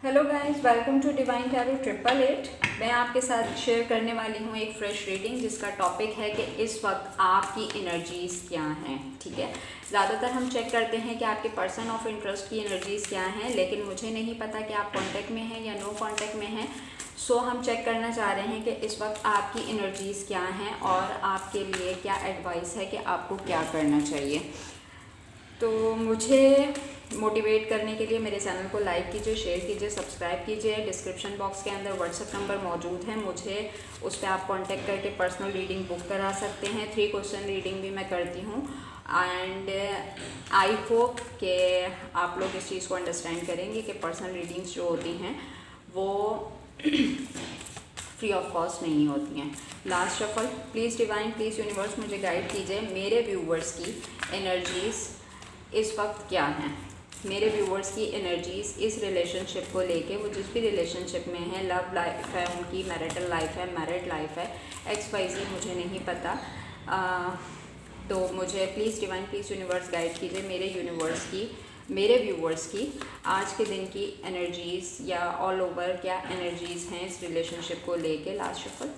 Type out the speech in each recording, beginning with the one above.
Hello guys, welcome to divine tarot 888। मैं आपके साथ शेयर करने वाली हूँ एक फ्रेश रीडिंग जिसका टॉपिक है कि इस वक्त आपकी एनर्जीज़ क्या हैं। ठीक है, ज़्यादातर हम चेक करते हैं कि आपके पर्सन ऑफ इंटरेस्ट की एनर्जीज़ क्या हैं, लेकिन मुझे नहीं पता कि आप कांटेक्ट में हैं या नो कांटेक्ट में हैं। सो हम चेक करना चाह रहे हैं कि इस वक्त आपकी एनर्जीज़ क्या हैं और आपके लिए क्या एडवाइस है कि आपको क्या करना चाहिए। तो मुझे मोटिवेट करने के लिए मेरे चैनल को लाइक कीजिए, शेयर कीजिए, सब्सक्राइब कीजिए। डिस्क्रिप्शन बॉक्स के अंदर व्हाट्सएप नंबर मौजूद है, मुझे उस पर आप कांटेक्ट करके पर्सनल रीडिंग बुक करा सकते हैं। 3 क्वेश्चन रीडिंग भी मैं करती हूँ एंड आई होप कि आप लोग इस चीज़ को अंडरस्टैंड करेंगे कि पर्सनल रीडिंग्स जो होती हैं वो फ्री ऑफ कॉस्ट नहीं होती हैं। Last shuffle, please divine, please universe मुझे गाइड कीजिए मेरे व्यूवर्स की एनर्जीज़ इस वक्त क्या हैं। मेरे व्यूवर्स की एनर्जीज़ इस रिलेशनशिप को लेके, वो जिस भी रिलेशनशिप में है, लव लाइफ है उनकी, मैरिटल लाइफ है, मैरिड लाइफ है, XYZ मुझे नहीं पता। तो मुझे please divine, please universe guide कीजिए मेरे व्यूवर्स की आज के दिन की एनर्जीज़ या ऑल ओवर क्या एनर्जीज़ हैं इस रिलेशनशिप को लेके। Last shuffle,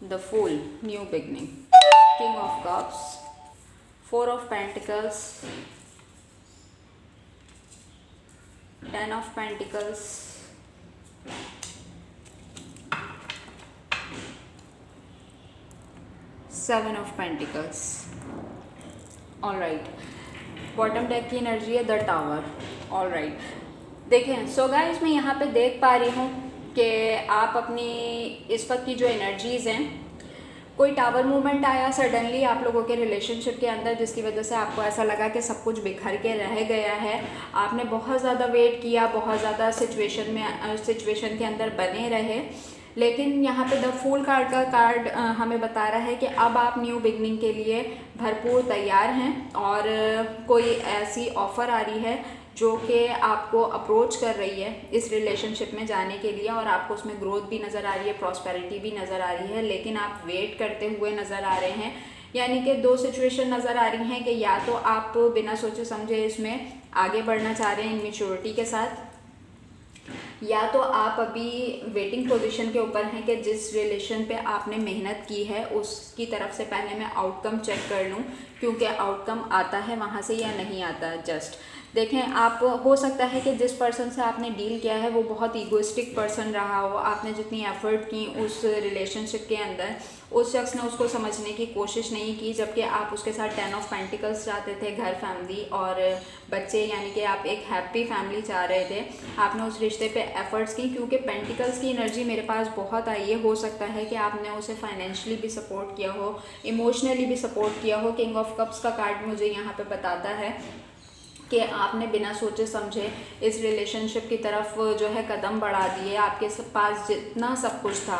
the fool, new beginning, king of cups, 4 of Pentacles, 10 of Pentacles, Seven of Pentacles। All right, bottom deck की एनर्जी है द टावर। ऑल राइट, देखें सो गाइस, मैं यहाँ पे देख पा रही हूँ कि आप अपनी इस वक्त की जो एनर्जीज़ हैं, कोई टावर मूवमेंट आया सडनली आप लोगों के रिलेशनशिप के अंदर, जिसकी वजह से आपको ऐसा लगा कि सब कुछ बिखर के रह गया है। आपने बहुत ज़्यादा वेट किया, बहुत ज़्यादा सिचुएशन के अंदर बने रहे, लेकिन यहाँ पे द फूल कार्ड हमें बता रहा है कि अब आप न्यू बिगनिंग के लिए भरपूर तैयार हैं और कोई ऐसी ऑफ़र आ रही है जो कि आपको अप्रोच कर रही है इस रिलेशनशिप में जाने के लिए, और आपको उसमें ग्रोथ भी नज़र आ रही है, प्रॉस्पेरिटी भी नज़र आ रही है, लेकिन आप वेट करते हुए नज़र आ रहे हैं। यानी कि 2 सिचुएशन नज़र आ रही हैं कि या तो आप बिना सोचे समझे इसमें आगे बढ़ना चाह रहे हैं इमेच्योरिटी के साथ, या तो आप अभी वेटिंग पोजीशन के ऊपर हैं कि जिस रिलेशन पे आपने मेहनत की है उसकी तरफ से पहले मैं आउटकम चेक कर लूँ, क्योंकि आउटकम आता है वहाँ से या नहीं आता। जस्ट देखें, आप हो सकता है कि जिस पर्सन से आपने डील किया है वो बहुत ईगोइस्टिक पर्सन रहा हो। आपने जितनी एफर्ट की उस रिलेशनशिप के अंदर, उस शख्स ने उसको समझने की कोशिश नहीं की, जबकि आप उसके साथ 10 ऑफ पेंटिकल्स चाहते थे, घर, फैमिली और बच्चे, यानी कि आप एक हैप्पी फैमिली चाह रहे थे। आपने उस रिश्ते पे एफर्ट्स की, क्योंकि पेंटिकल्स की एनर्जी मेरे पास बहुत आई है। हो सकता है कि आपने उसे फाइनेंशियली भी सपोर्ट किया हो, इमोशनली भी सपोर्ट किया हो। किंग ऑफ कप्स का कार्ड मुझे यहाँ पे बताता है कि आपने बिना सोचे समझे इस रिलेशनशिप की तरफ जो है कदम बढ़ा दिए। आपके पास जितना सब कुछ था,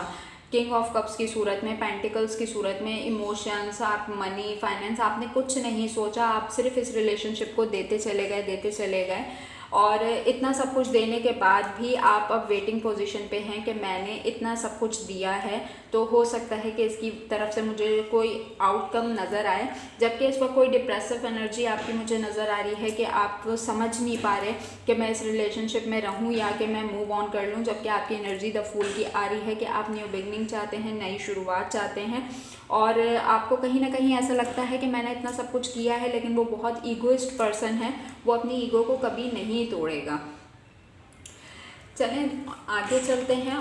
किंग ऑफ कप्स की सूरत में, पेंटिकल्स की सूरत में, इमोशंस, आप मनी, फाइनेंस, आपने कुछ नहीं सोचा, आप सिर्फ इस रिलेशनशिप को देते चले गए और इतना सब कुछ देने के बाद भी आप अब वेटिंग पोजीशन पे हैं कि मैंने इतना सब कुछ दिया है तो हो सकता है कि इसकी तरफ से मुझे कोई आउटकम नज़र आए। जबकि इस वक्त कोई डिप्रेसिव एनर्जी आपकी मुझे नज़र आ रही है कि आप समझ नहीं पा रहे कि मैं इस रिलेशनशिप में रहूं या कि मैं मूव ऑन कर लूं। जबकि आपकी एनर्जी द फूल की आ रही है कि आप न्यू बिगनिंग चाहते हैं, नई शुरुआत चाहते हैं, और आपको कहीं ना कहीं ऐसा लगता है कि मैंने इतना सब कुछ किया है, लेकिन वो बहुत ईगोइस्ट पर्सन है, वो अपनी ईगो को कभी नहीं तोड़ेगा। चलें आगे चलते हैं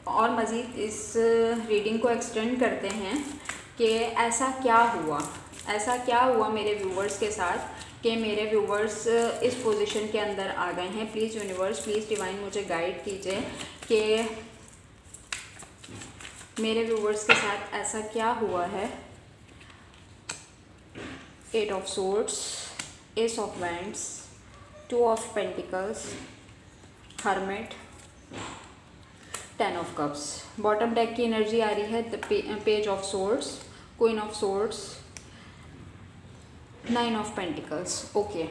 और मज़ीद इस रीडिंग को एक्सटेंड करते हैं कि ऐसा क्या हुआ मेरे व्यूवर्स के साथ कि मेरे व्यूवर्स इस पोजीशन के अंदर आ गए हैं। प्लीज़ यूनिवर्स, प्लीज़ डिवाइन मुझे गाइड कीजिए कि मेरे व्यूवर्स के साथ ऐसा क्या हुआ है। 8 of swords, S of wands, 2 of pentacles, hermit, 10 of cups. Bottom deck की एनर्जी आ रही है the page of swords, queen of swords, 9 of pentacles. Okay,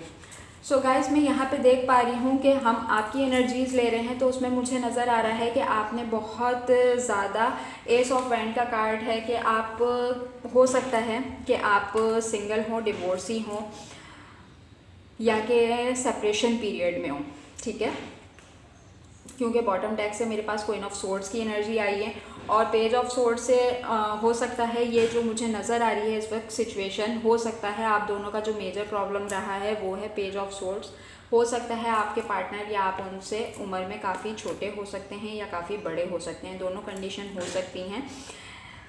so guys, मैं यहाँ पे देख पा रही हूँ कि हम आपकी एनर्जीज़ ले रहे हैं, तो उसमें मुझे नज़र आ रहा है कि आपने बहुत ज़्यादा, एस ऑफ वैंड का कार्ड है कि आप, हो सकता है कि आप सिंगल हो, डिवोर्सी हो, या कि सेपरेशन पीरियड में हो, ठीक है। क्योंकि बॉटम डेक से मेरे पास क्वीन ऑफ सोर्ड्स की एनर्जी आई है और पेज ऑफ सोर्ड्स से हो सकता है ये जो मुझे नज़र आ रही है इस वक्त सिचुएशन, हो सकता है आप दोनों का जो मेजर प्रॉब्लम रहा है वो है पेज ऑफ सोर्ड्स। हो सकता है आपके पार्टनर या आप उनसे उम्र में काफ़ी छोटे हो सकते हैं या काफ़ी बड़े हो सकते हैं, दोनों कंडीशन हो सकती हैं।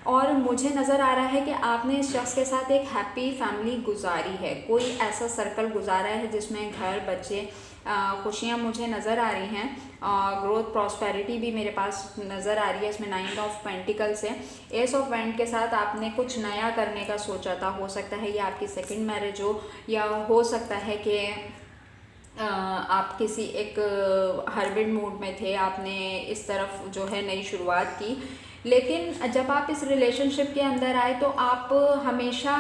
और मुझे नज़र आ रहा है कि आपने इस शख्स के साथ एक हैप्पी फैमिली गुजारी है, कोई ऐसा सर्कल गुजारा है जिसमें घर, बच्चे, खुशियाँ मुझे नज़र आ रही हैं। ग्रोथ, प्रॉस्पेरिटी भी मेरे पास नज़र आ रही है। इसमें 9 ऑफ पेंटिकल्स है। एस ऑफ वैंड के साथ आपने कुछ नया करने का सोचा था, हो सकता है ये आपकी सेकंड मैरिज हो या हो सकता है कि आप किसी एक हर्बिड मूड में थे, आपने इस तरफ जो है नई शुरुआत की। लेकिन जब आप इस रिलेशनशिप के अंदर आए तो आप हमेशा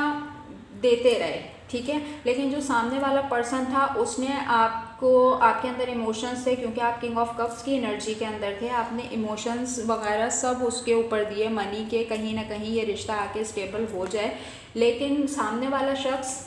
देते रहे, ठीक है। लेकिन जो सामने वाला पर्सन था उसने आपको, आपके अंदर इमोशंस थे, क्योंकि आप किंग ऑफ कप्स की एनर्जी के अंदर थे, आपने इमोशंस वगैरह सब उसके ऊपर दिए, मनी के, कहीं ना कहीं ये रिश्ता आके स्टेबल हो जाए। लेकिन सामने वाला शख्स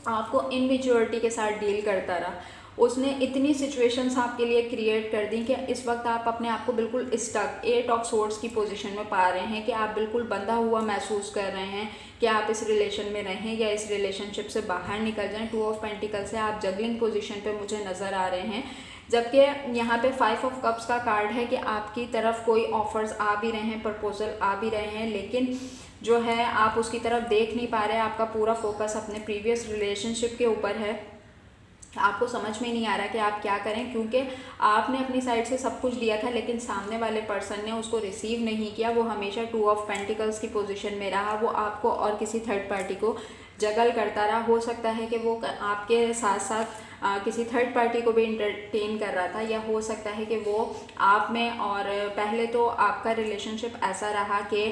आपको इनमेच्योरिटी के साथ डील करता रहा। उसने इतनी सिचुएशंस आपके लिए क्रिएट कर दी कि इस वक्त आप अपने आप को बिल्कुल स्टक 8 ऑफ सोर्ड्स की पोजीशन में पा रहे हैं कि आप बिल्कुल बंधा हुआ महसूस कर रहे हैं कि आप इस रिलेशन में रहें या इस रिलेशनशिप से बाहर निकल जाएं। 2 ऑफ पेंटिकल से आप जगलिंग पोजीशन पे मुझे नज़र आ रहे हैं, जबकि यहाँ पे 5 ऑफ कप्स का कार्ड है कि आपकी तरफ कोई ऑफर्स आ भी रहे हैं, प्रपोजल आ भी रहे हैं, लेकिन जो है आप उसकी तरफ देख नहीं पा रहे। आपका पूरा फोकस अपने प्रीवियस रिलेशनशिप के ऊपर है, आपको समझ में नहीं आ रहा कि आप क्या करें, क्योंकि आपने अपनी साइड से सब कुछ दिया था लेकिन सामने वाले पर्सन ने उसको रिसीव नहीं किया। वो हमेशा 2 ऑफ पेंटिकल्स की पोजीशन में रहा, वो आपको और किसी थर्ड पार्टी को जगल करता रहा। हो सकता है कि वो आपके साथ साथ किसी थर्ड पार्टी को भी इंटरटेन कर रहा था, या हो सकता है कि वो आप में, और पहले तो आपका रिलेशनशिप ऐसा रहा कि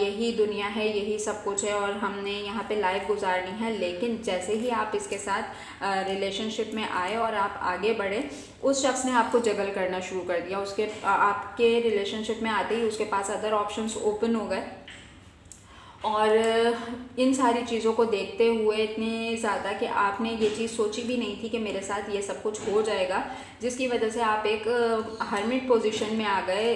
यही दुनिया है, यही सब कुछ है और हमने यहाँ पे लाइफ गुजारनी है। लेकिन जैसे ही आप इसके साथ रिलेशनशिप में आए और आप आगे बढ़े, उस शख्स ने आपको जगल करना शुरू कर दिया। उसके आपके रिलेशनशिप में आते ही उसके पास अदर ऑप्शंस ओपन हो गए और इन सारी चीज़ों को देखते हुए इतने ज़्यादा कि आपने ये चीज़ सोची भी नहीं थी कि मेरे साथ ये सब कुछ हो जाएगा, जिसकी वजह से आप एक हर्मिट पोजीशन में आ गए,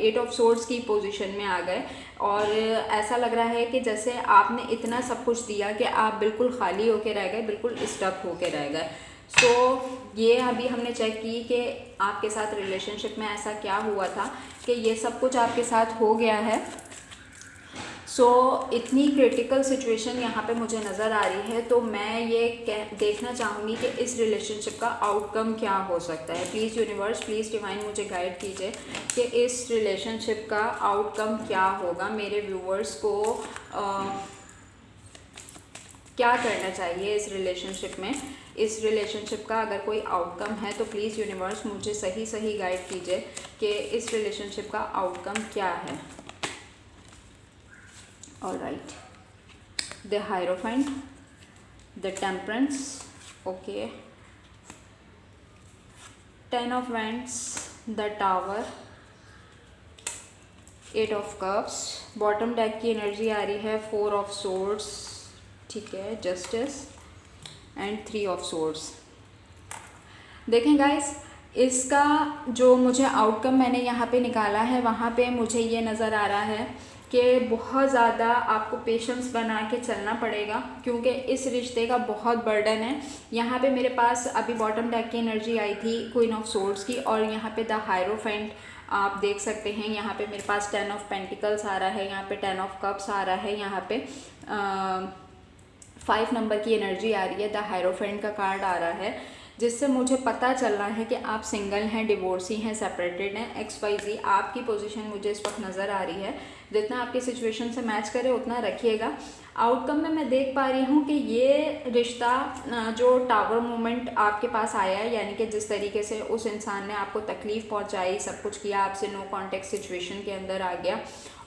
8 ऑफ सोर्ड्स की पोजीशन में आ गए। और ऐसा लग रहा है कि जैसे आपने इतना सब कुछ दिया कि आप बिल्कुल खाली होके रह गए, बिल्कुल स्टक होके रह गए। सो ये अभी हमने चेक की कि आपके साथ रिलेशनशिप में ऐसा क्या हुआ था कि ये सब कुछ आपके साथ हो गया है। सो इतनी क्रिटिकल सिचुएशन यहाँ पे मुझे नज़र आ रही है, तो मैं ये देखना चाहूँगी कि इस रिलेशनशिप का आउटकम क्या हो सकता है। प्लीज़ यूनिवर्स, प्लीज़ डिवाइन मुझे गाइड कीजिए कि इस रिलेशनशिप का आउटकम क्या होगा। मेरे व्यूवर्स को क्या करना चाहिए इस रिलेशनशिप में। इस रिलेशनशिप का अगर कोई आउटकम है तो प्लीज़ यूनिवर्स मुझे सही सही गाइड कीजिए कि इस रिलेशनशिप का आउटकम क्या है। All right, the Hierophant, the Temperance, okay, 10 of Wands, the Tower, 8 of Cups, bottom deck की एनर्जी आ रही है 4 of Swords, ठीक है, Justice एंड 3 of Swords। देखें गाइस, इसका जो मुझे आउटकम मैंने यहाँ पे निकाला है वहाँ पे मुझे ये नज़र आ रहा है कि बहुत ज़्यादा आपको पेशेंस बना के चलना पड़ेगा, क्योंकि इस रिश्ते का बहुत बर्डन है। यहाँ पे मेरे पास अभी बॉटम डेक की एनर्जी आई थी क्वीन ऑफ सोर्ड्स की, और यहाँ पे द हायरोफेंट आप देख सकते हैं। यहाँ पे मेरे पास 10 ऑफ पेंटिकल्स आ रहा है, यहाँ पे 10 ऑफ कप्स आ रहा है, यहाँ पे 5 नंबर की एनर्जी आ रही है, द हायरोफेंट का कार्ड आ रहा है, जिससे मुझे पता चल रहा है कि आप सिंगल हैं, डिवोर्सी हैं, सेपरेटेड हैं, XYZ आपकी पोजीशन मुझे इस वक्त नज़र आ रही है। जितना आपकी सिचुएशन से मैच करे उतना रखिएगा। आउटकम में मैं देख पा रही हूँ कि ये रिश्ता जो टावर मोमेंट आपके पास आया है, यानी कि जिस तरीके से उस इंसान ने आपको तकलीफ़ पहुँचाई, सब कुछ किया, आपसे नो कॉन्टेक्ट सिचुएशन के अंदर आ गया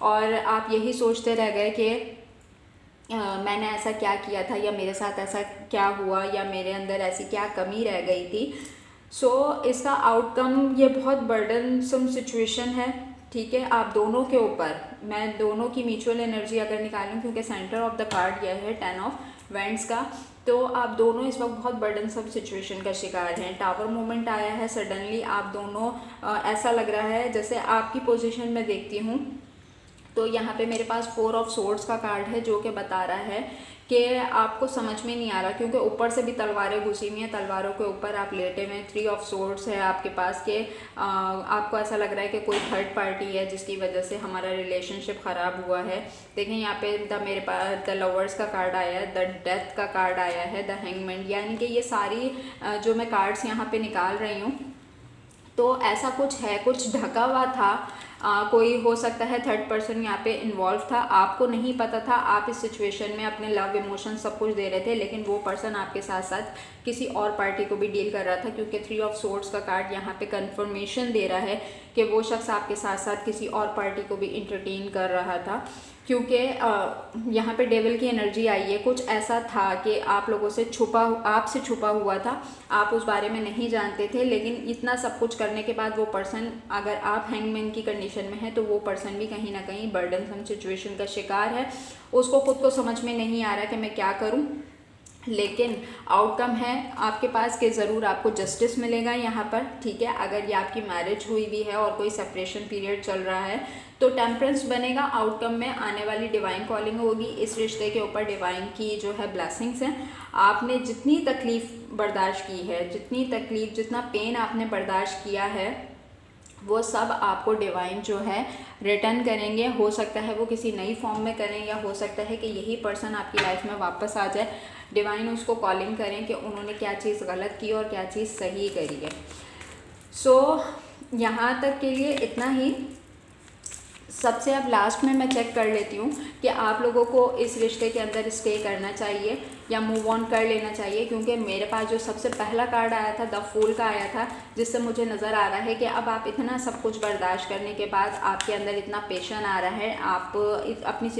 और आप यही सोचते रह गए कि मैंने ऐसा क्या किया था, या मेरे साथ ऐसा क्या हुआ, या मेरे अंदर ऐसी क्या कमी रह गई थी। सो इसका आउटकम ये बहुत बर्डनसम सिचुएशन है, ठीक है, आप दोनों के ऊपर। मैं दोनों की म्यूचुअल एनर्जी अगर निकालूं, क्योंकि सेंटर ऑफ द कार्ड यह है 10 ऑफ वैंड्स का, तो आप दोनों इस वक्त बहुत बर्डनसम सिचुएशन का शिकार हैं। टावर मोमेंट आया है सडनली, आप दोनों ऐसा लग रहा है जैसे आपकी पोजीशन में देखती हूँ तो यहाँ पे मेरे पास 4 ऑफ सोर्ड्स का कार्ड है जो कि बता रहा है कि आपको समझ में नहीं आ रहा, क्योंकि ऊपर से भी तलवारें घुसी हुई हैं, तलवारों के ऊपर आप लेटे हुए हैं। 3 ऑफ सोर्ड्स है आपके पास के आपको ऐसा लग रहा है कि कोई थर्ड पार्टी है जिसकी वजह से हमारा रिलेशनशिप ख़राब हुआ है। देखें यहाँ पे मेरे पास द लवर्स का कार्ड आया है, द डेथ का कार्ड आया है, द हैंगमैन, यानी कि ये सारी जो मैं कार्ड्स यहाँ पे निकाल रही हूँ तो ऐसा कुछ है, कुछ ढका हुआ था। कोई हो सकता है थर्ड पर्सन यहाँ पे इन्वॉल्व था, आपको नहीं पता था। आप इस सिचुएशन में अपने लव इमोशन सब कुछ दे रहे थे, लेकिन वो पर्सन आपके साथ साथ किसी और पार्टी को भी डील कर रहा था, क्योंकि 3 ऑफ सोर्ड्स का कार्ड यहाँ पे कंफर्मेशन दे रहा है कि वो शख्स आपके साथ साथ किसी और पार्टी को भी इंटरटेन कर रहा था। क्योंकि यहाँ पे डेविल की एनर्जी आई है, कुछ ऐसा था कि आप लोगों से आपसे छुपा हुआ था, आप उस बारे में नहीं जानते थे। लेकिन इतना सब कुछ करने के बाद वो पर्सन, अगर आप हैंगमैन की कंडीशन में है तो वो पर्सन भी कहीं ना कहीं बर्डनसम सिचुएशन का शिकार है। उसको खुद को समझ में नहीं आ रहा कि मैं क्या करूँ, लेकिन आउटकम है आपके पास कि ज़रूर आपको जस्टिस मिलेगा यहाँ पर, ठीक है। अगर ये आपकी मैरिज हुई भी है और कोई सेपरेशन पीरियड चल रहा है तो टेम्परेंस बनेगा, आउटकम में आने वाली डिवाइन कॉलिंग होगी। इस रिश्ते के ऊपर डिवाइन की जो है ब्लेसिंग्स हैं। आपने जितनी तकलीफ़ बर्दाश्त की है, जितनी तकलीफ़, जितना पेन आपने बर्दाश्त किया है, वो सब आपको डिवाइन जो है रिटर्न करेंगे। हो सकता है वो किसी नई फॉर्म में करें, या हो सकता है कि यही पर्सन आपकी लाइफ में वापस आ जाए। डिवाइन उसको कॉलिंग करें कि उन्होंने क्या चीज़ गलत की और क्या चीज़ सही करी है। सो यहाँ तक के लिए इतना ही। सबसे अब लास्ट में मैं चेक कर लेती हूँ कि आप लोगों को इस रिश्ते के अंदर स्टे करना चाहिए या मूव ऑन कर लेना चाहिए, क्योंकि मेरे पास जो सबसे पहला कार्ड आया था द फूल का आया था, जिससे मुझे नज़र आ रहा है कि अब आप इतना सब कुछ बर्दाश्त करने के बाद आपके अंदर इतना पेशन आ रहा है, आप अपनी